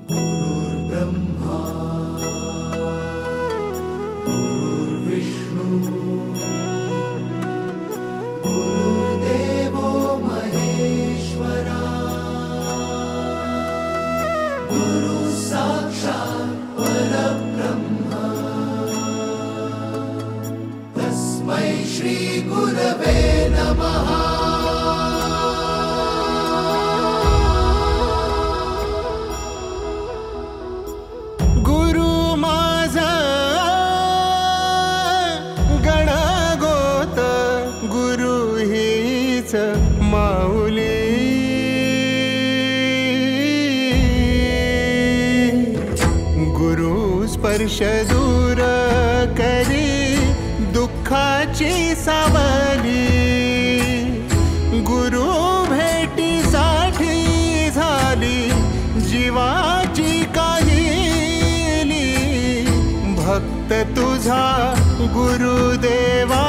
गुरुर्ब्रह्मा गुरुर्विष्णु गुरुर्देवो महेश्वरा गुरु साक्षात् परब्रह्म तस्मै श्री गुरवे नमः। माऊली गुरु स्पर्श दूर करी दुःखाची सावली गुरु भेटीसाठी झाली जीवाची काहिली भक्त तुझा गुरुदेवा